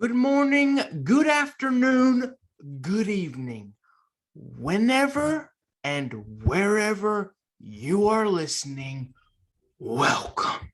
Good morning, good afternoon, good evening, whenever and wherever you are listening. Welcome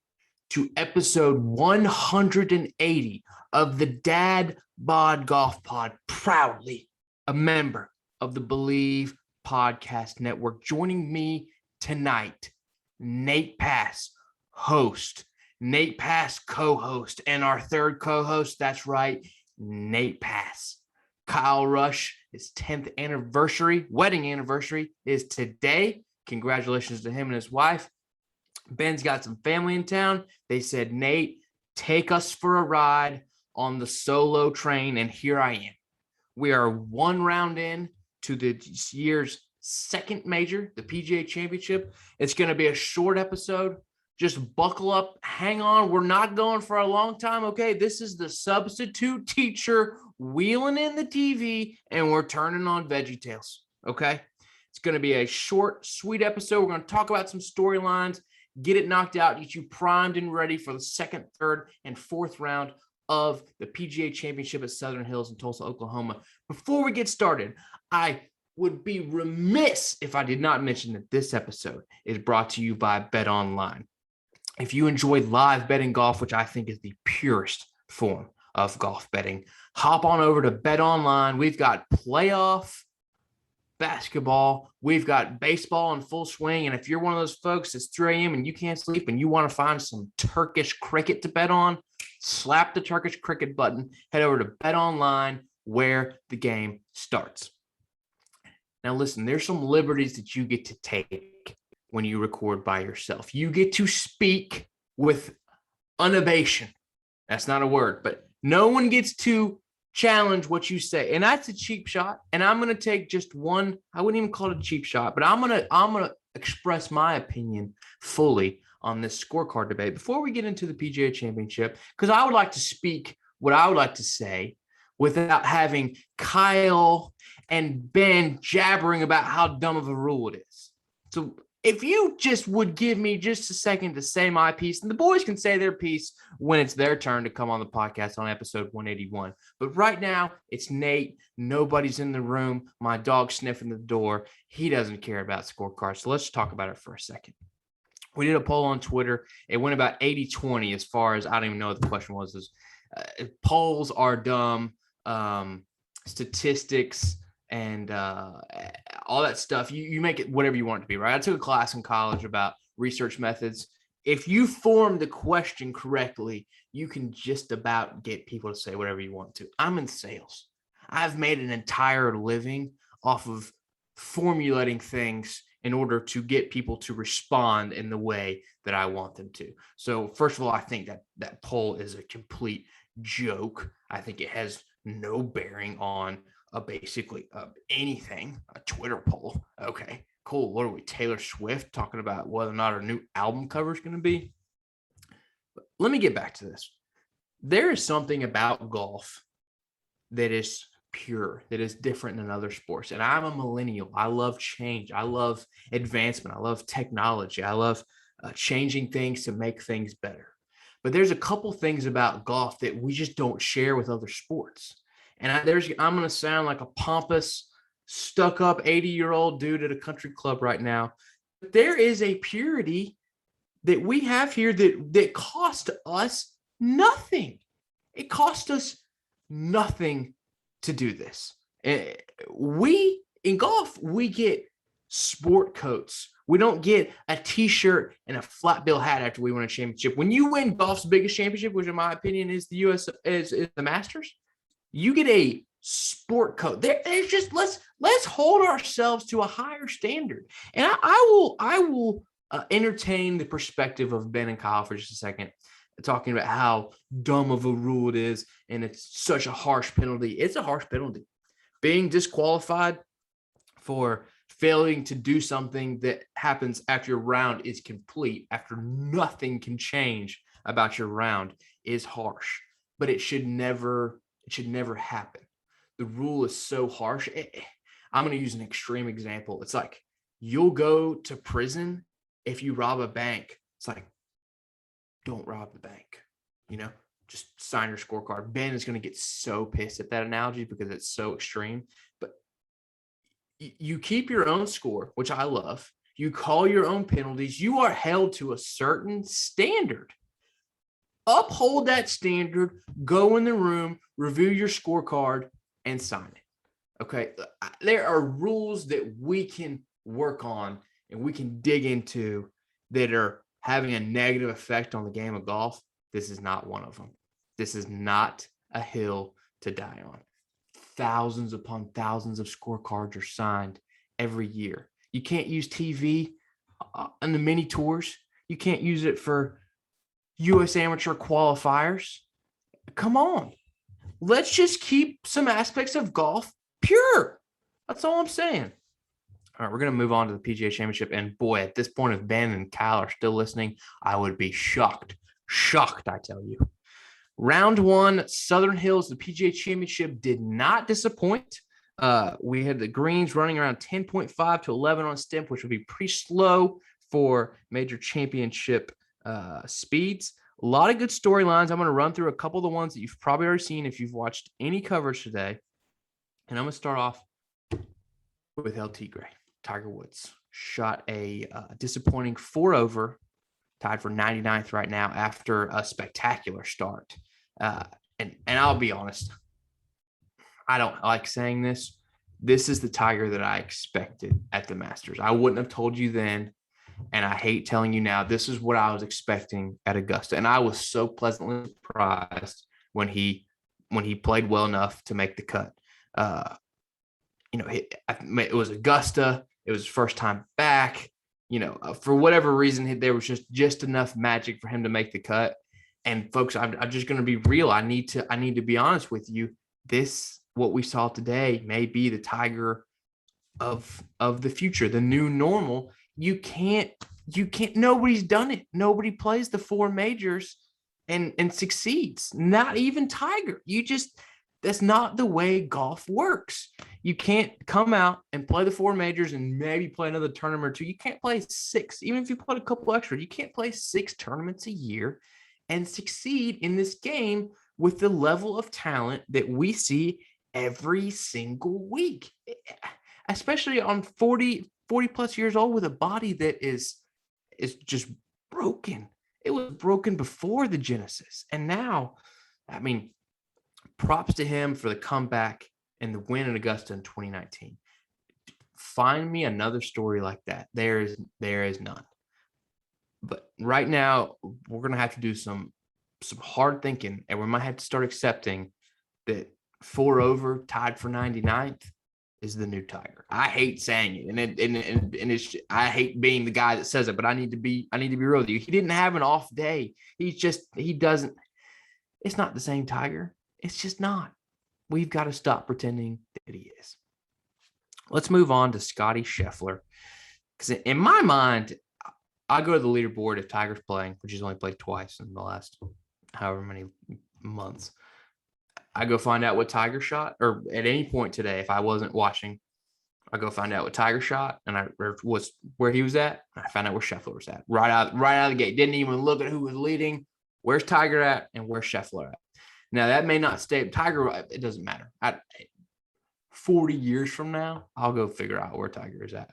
to episode 180 of the Dad Bod Golf Pod, proudly a member of the Believe Podcast Network. Joining me tonight, Nate Pass, host, Nate Pass, co-host, and our third co-host, that's right, Nate Pass. Kyle Rush, his 10th wedding anniversary is today. Congratulations to him and his wife. Ben's got some family in town. They said, Nate, take us for a ride on the solo train, and here I am. We are one round in to the year's second major, the PGA Championship. It's going to be a short episode. Just buckle up, hang on. We're not going for a long time, okay? This is the substitute teacher wheeling in the TV, and we're turning on VeggieTales, okay? It's going to be a short, sweet episode. We're going to talk about some storylines, get it knocked out, get you primed and ready for the second, third, and fourth round of the PGA Championship at Southern Hills in Tulsa, Oklahoma. Before we get started, I would be remiss if I did not mention that this episode is brought to you by Bet Online. If you enjoy live betting golf, which I think is the purest form of golf betting, hop on over to Bet Online. We've got playoff basketball. We've got baseball in full swing. And if you're one of those folks, it's 3 a.m. and you can't sleep and you want to find some Turkish cricket to bet on, slap the Turkish cricket button, head over to Bet Online where the game starts. Now, listen, there's some liberties that you get to take when you record by yourself. You get to speak with unabation. That's not a word, but no one gets to challenge what you say. And that's a cheap shot. And I'm going to take just one. I wouldn't even call it a cheap shot, but I'm going to express my opinion fully on this scorecard debate before we get into the PGA Championship, because I would like to speak what I would like to say without having Kyle and Ben jabbering about how dumb of a rule it is. So if you just would give me just a second to say my piece, and the boys can say their piece when it's their turn to come on the podcast on episode 181. But right now, it's Nate. Nobody's in the room. My dog's sniffing the door. He doesn't care about scorecards. So let's talk about it for a second. We did a poll on Twitter. It went about 80-20 as far as, I don't even know what the question was. Polls are dumb. Statistics and all that stuff, you make it whatever you want it to be, right? I took a class in college about research methods. If you form the question correctly, you can just about get people to say whatever you want to. I'm in sales. I've made an entire living off of formulating things in order to get people to respond in the way that I want them to. So first of all, I think that poll is a complete joke. I think it has no bearing on basically anything, a Twitter poll. Okay, cool. What are we, Taylor Swift, talking about whether or not our new album cover is going to be? But let me get back to this. There is something about golf that is pure, that is different than other sports. And I'm a millennial. I love change. I love advancement. I love technology. I love changing things to make things better. But there's a couple things about golf that we just don't share with other sports. And I'm going to sound like a pompous, stuck-up 80-year-old dude at a country club right now. But there is a purity that we have here that cost us nothing. It cost us nothing to do this. In golf, we get sport coats. We don't get a T-shirt and a flat bill hat after we win a championship. When you win golf's biggest championship, which in my opinion is the is the Masters, you get a sport coat. There's just let's hold ourselves to a higher standard. And I will entertain the perspective of Ben and Kyle for just a second, talking about how dumb of a rule it is, and it's such a harsh penalty. It's a harsh penalty. Being disqualified for failing to do something that happens after your round is complete, after nothing can change about your round, is harsh. But it should never happen. The rule is so harsh. I'm going to use an extreme example. It's like you'll go to prison if you rob a bank. It's like, don't rob the bank. just sign your scorecard. Ben is going to get so pissed at that analogy because it's so extreme. But you keep your own score, which I love. You call your own penalties. You are held to a certain standard. Uphold that standard, go in the room, review your scorecard, and sign it. Okay. There are rules that we can work on and we can dig into that are having a negative effect on the game of golf. This is not one of them. This is not a hill to die on. Thousands upon thousands of scorecards are signed every year. You can't use TV on the mini tours. You can't use it for U.S. amateur qualifiers. Come on. Let's just keep some aspects of golf pure. That's all I'm saying. All right, we're going to move on to the PGA Championship. And boy, at this point, if Ben and Kyle are still listening, I would be shocked. Shocked, I tell you. Round one, Southern Hills, the PGA Championship did not disappoint. We had the greens running around 10.5 to 11 on stimp, which would be pretty slow for major championship speeds. A lot of good storylines. I'm going to run through a couple of the ones that you've probably already seen if you've watched any coverage today. And I'm going to start off with LT Gray. Tiger Woods shot a disappointing 4-over, tied for 99th right now after a spectacular start. And I'll be honest, I don't like saying this. This is the Tiger that I expected at the Masters. I wouldn't have told you then, and I hate telling you now. This is what I was expecting at Augusta, and I was so pleasantly surprised when he played well enough to make the cut. It was Augusta. It was his first time back. For whatever reason, there was just enough magic for him to make the cut. And folks, I'm just going to be real. I need to be honest with you. What we saw today may be the Tiger of the future, the new normal. You can't, nobody's done it. Nobody plays the four majors and succeeds. Not even Tiger. That's not the way golf works. You can't come out and play the four majors and maybe play another tournament or two. You can't play six. Even if you play a couple extra, you can't play 6 tournaments a year and succeed in this game with the level of talent that we see every single week, especially on 40 plus years old with a body that is just broken. It was broken before the Genesis. And now, props to him for the comeback and the win in Augusta in 2019. Find me another story like that. There is none. But right now, we're going to have to do some hard thinking, and we might have to start accepting that 4-over, tied for 99th, is the new Tiger. I hate saying it, and I hate being the guy that says it, but I need to be real with you. He didn't have an off day. He doesn't. It's not the same Tiger. It's just not. We've got to stop pretending that he is. Let's move on to Scotty Scheffler, because in my mind, I go to the leaderboard if Tiger's playing, which he's only played twice in the last however many months. I go find out what Tiger shot, or at any point today, if I wasn't watching, I go find out what Tiger shot, and I was where he was at. And I found out where Scheffler was at right out of the gate. Didn't even look at who was leading. Where's Tiger at, and where's Scheffler at? Now that may not stay. Tiger, it doesn't matter. 40 years from now, I'll go figure out where Tiger is at.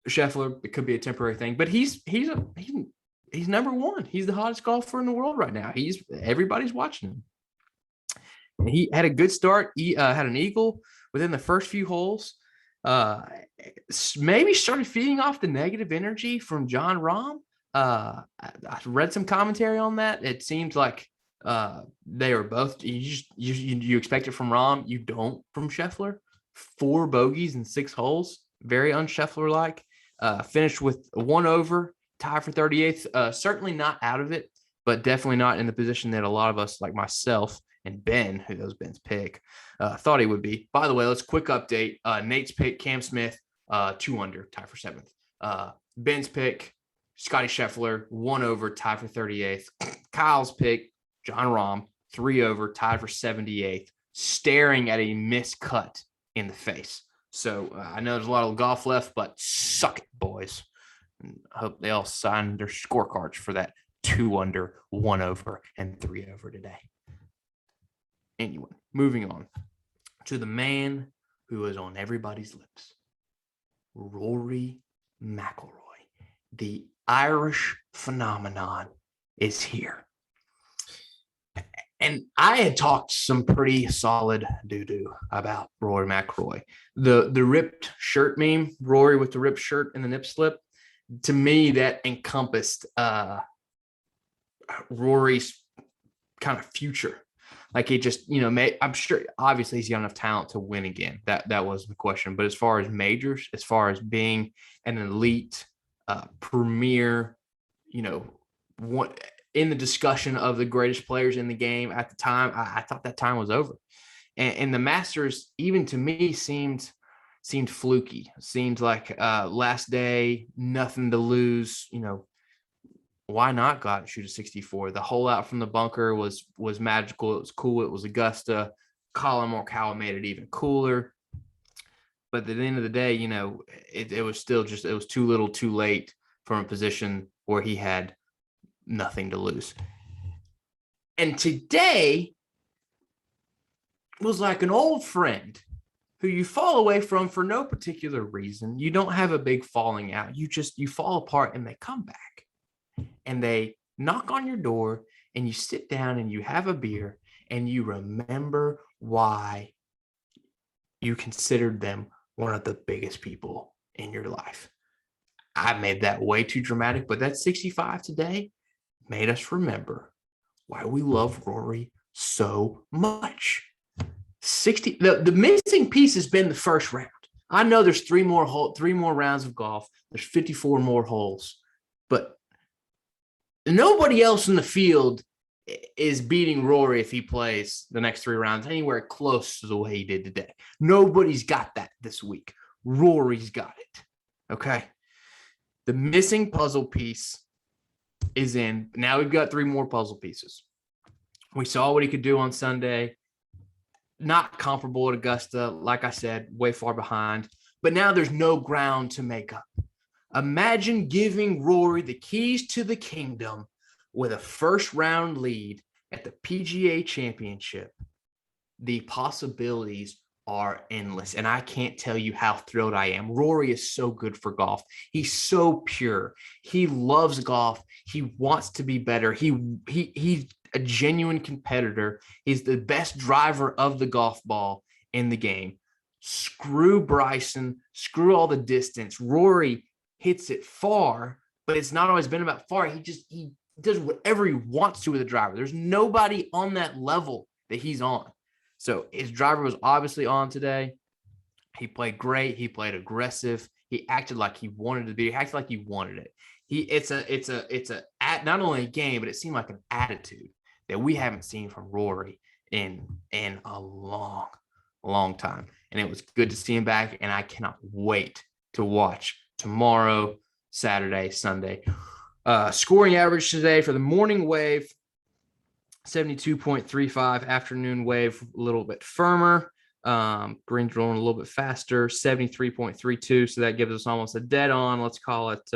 Scheffler, it could be a temporary thing, but he's number one. He's the hottest golfer in the world right now. Everybody's watching him. And he had a good start. He had an eagle within the first few holes. Maybe started feeding off the negative energy from Jon Rahm. I read some commentary on that. It seems like they are both. You expect it from Rahm. You don't from Scheffler. 4 bogeys in 6 holes. Very un-Scheffler-like. Finished with 1-over, tied for 38th. Certainly not out of it, but definitely not in the position that a lot of us, like myself and Ben, who those Ben's pick, thought he would be. By the way, let's quick update. Nate's pick, Cam Smith, 2 under, tied for 7th. Ben's pick, Scotty Scheffler, 1-over, tied for 38th. Kyle's pick, Jon Rahm, 3-over, tied for 78th, staring at a miscut in the face. So I know there's a lot of golf left, but suck it, boys. And I hope they all signed their scorecards for that 2 under, 1 over, and 3 over today. Anyway, moving on to the man who is on everybody's lips, Rory McIlroy. The Irish phenomenon is here. And I had talked some pretty solid doo-doo about Rory McIlroy. The ripped shirt meme, Rory with the ripped shirt and the nip slip, to me, that encompassed Rory's kind of future. Like it just, I'm sure obviously he's got enough talent to win again. That was the question. But as far as majors, as far as being an elite, premier, one in the discussion of the greatest players in the game at the time, I thought that time was over. And the Masters, even to me, seemed fluky. Seemed like last day, nothing to lose. Why not go out and shoot a 64? The hole out from the bunker was magical. It was cool. It was Augusta. Colin Morikawa made it even cooler. But at the end of the day, it was still just, it was too little, too late from a position where he had nothing to lose. And today was like an old friend who you fall away from for no particular reason. You don't have a big falling out. You fall apart and they come back and they knock on your door and you sit down and you have a beer and you remember why you considered them one of the biggest people in your life. I made that way too dramatic, but that 65 today made us remember why we love Rory so much. The missing piece has been the first round. I know there's three more rounds of golf. There's 54 more holes, but nobody else in the field is beating Rory if he plays the next 3 rounds anywhere close to the way he did today. Nobody's got that this week. Rory's got it. Okay. The missing puzzle piece is in. Now we've got 3 more puzzle pieces. We saw what he could do on Sunday. Not comparable at Augusta. Like I said, way far behind. But now there's no ground to make up. Imagine giving Rory the keys to the kingdom with a first round lead at the PGA Championship. The possibilities are endless, and I can't tell you how thrilled I am. Rory is so good for golf. He's so pure. He loves golf. He wants to be better. He's a genuine competitor. He's the best driver of the golf ball in the game. Screw Bryson. Screw all the distance. Rory hits it far, but it's not always been about far. He does whatever he wants to with a driver. There's nobody on that level that he's on. So his driver was obviously on today. He played great. He played aggressive. He acted like he wanted to be. He acted like he wanted it. It's not only a game, but it seemed like an attitude that we haven't seen from Rory in a long, long time. And it was good to see him back. And I cannot wait to watch tomorrow, Saturday, Sunday. Scoring average today for the morning wave, 72.35. Afternoon wave, a little bit firmer. Green's rolling a little bit faster, 73.32. So that gives us almost a dead on. Let's call it,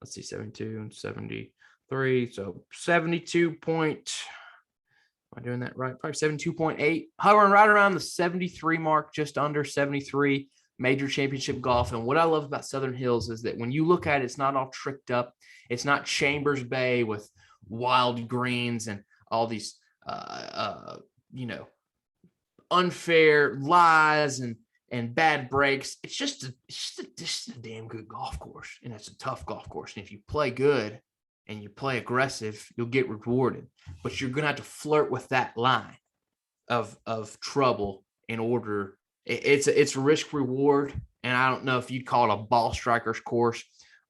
72 and 73. So 72 point, am I doing that right? Probably 72.8. Hovering right around the 73 mark, just under 73. Major championship golf. And what I love about Southern Hills is that when you look at it, it's not all tricked up. It's not Chambers Bay with wild greens and all these, unfair lies and bad breaks. It's just a damn good golf course. And it's a tough golf course. And if you play good and you play aggressive, you'll get rewarded. But you're going to have to flirt with that line of trouble in order. It's a risk reward, and I don't know if you'd call it a ball striker's course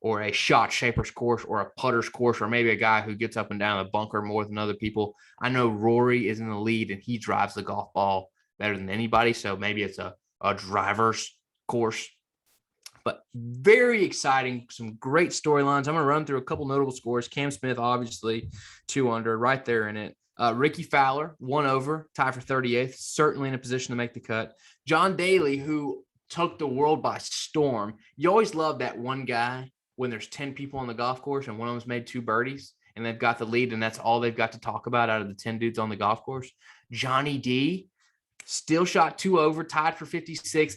or a shot shaper's course or a putter's course or maybe a guy who gets up and down the bunker more than other people. I know Rory is in the lead, and he drives the golf ball better than anybody, so maybe it's a driver's course. But very exciting, some great storylines. I'm going to run through a couple notable scores. Cam Smith, obviously, 2 under, right there in it. Ricky Fowler, 1 over, tied for 38th, certainly in a position to make the cut. John Daly, who took the world by storm. You always love that one guy when there's 10 people on the golf course and one of them's made 2 birdies, and they've got the lead, and that's all they've got to talk about out of the 10 dudes on the golf course. Johnny D still shot 2 over, tied for 56.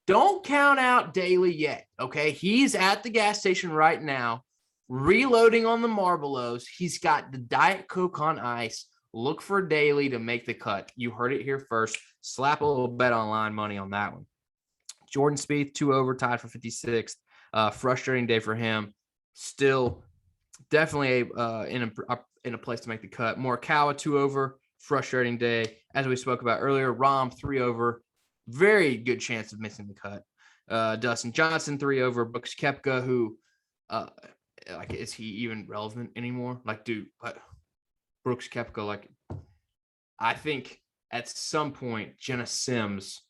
Don't count out Daly yet, okay? He's at the gas station right now, reloading on the Marlboros. He's got the Diet Coke on ice. Look for Daly to make the cut. You heard it here first. Slap a little bet online money on that one. Jordan Spieth, 2 over, tied for 56th. Frustrating day for him. Still definitely in a place to make the cut. Morikawa, 2 over, frustrating day. As we spoke about earlier, Rahm, 3 over, very good chance of missing the cut. Dustin Johnson, 3 over. Brooks Koepka, who, is he even relevant anymore? Brooks Koepka, I think at some point, Jenna Sims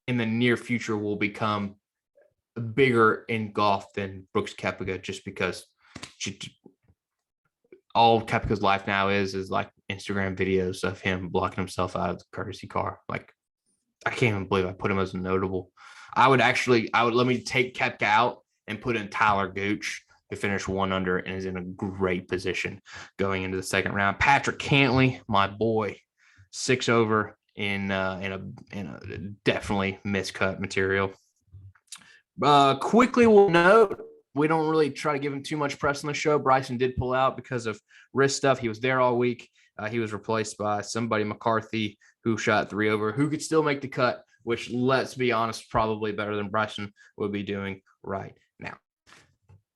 in the near future will become bigger in golf than Brooks Koepka, just because all Koepka's life now is like Instagram videos of him blocking himself out of the courtesy car. I can't even believe I put him as a notable. I would let me take Koepka out and put in Tyler Gooch, who finished 1 under and is in a great position going into the second round. Patrick Cantley, my boy, 6 over in a definitely miscut material. Quickly, we'll note, we don't really try to give him too much press on the show. Bryson did pull out because of wrist stuff. He was there all week. He was replaced by somebody, McCarthy, who shot 3 over, who could still make the cut, which, let's be honest, probably better than Bryson would be doing right now.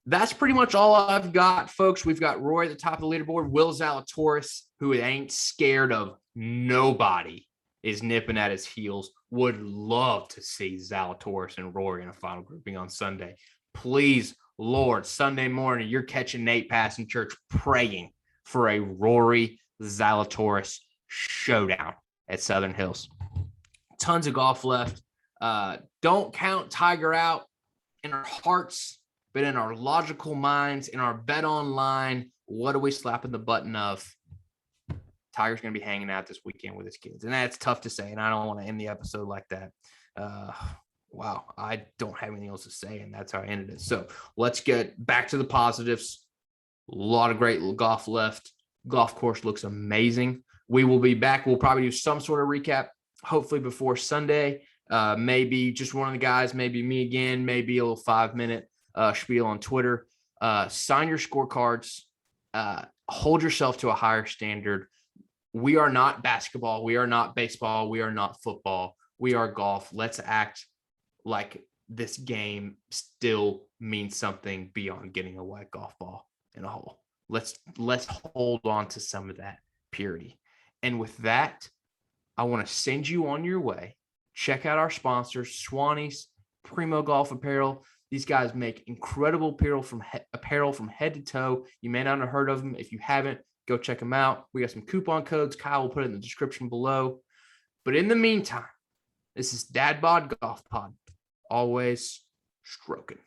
That's pretty much all I've got, folks. We've got Rory at the top of the leaderboard. Will Zalatoris, who ain't scared of nobody, is nipping at his heels. Would love to see Zalatoris and Rory in a final grouping on Sunday. Please, Lord, Sunday morning, you're catching Nate Pass in church praying for a Rory Zalatoris showdown at Southern Hills. Tons of golf left. Don't count Tiger out in our hearts, but in our logical minds, in our bet online. What are we slapping the button of? Tiger's going to be hanging out this weekend with his kids. And that's tough to say, and I don't want to end the episode like that. Wow, I don't have anything else to say, and that's how I ended it. So let's get back to the positives. A lot of great golf left. Golf course looks amazing. We will be back. We'll probably do some sort of recap, hopefully before Sunday. Maybe just one of the guys, maybe me again, maybe a little 5-minute spiel on Twitter. Sign your scorecards. Hold yourself to a higher standard. We are not basketball. We are not baseball. We are not football. We are golf. Let's act like this game still means something beyond getting a wet golf ball in a hole. Let's hold on to some of that purity. And with that, I want to send you on your way. Check out our sponsors, Swannies, Primo Golf Apparel. These guys make incredible apparel from head to toe. You may not have heard of them. If you haven't, go check them out. We got some coupon codes. Kyle will put it in the description below. But in the meantime, this is Dadbod Golf Pod. Always stroking.